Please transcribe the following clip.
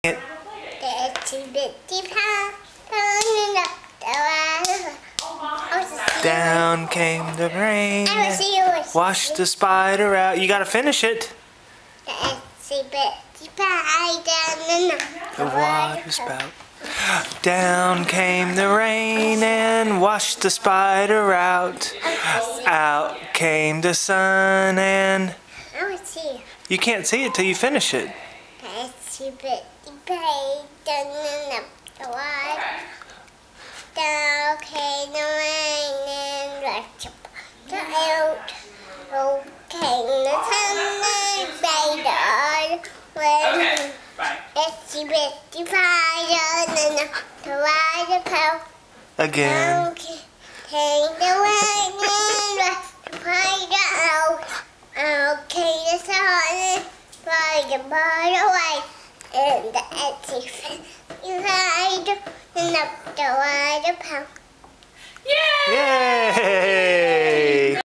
The itsy bitsy pie turning up the water. Down came the rain, washed the spider out. You gotta finish it. The itsy bitsy pie down The water spout. Down came the rain and washed the spider out. Out came the sun and... You can't see it till you finish it. The itsy bitsy pie turning up the water. Down came the rain and washed the out. Out came the sun and made the water. Itsy bitsy pie turning up the water pout. Again. Came the rain and washed the spider out. Out came the sun and fried the bottle away. And the itsy bitsy pie turning up the water pout. Yeah.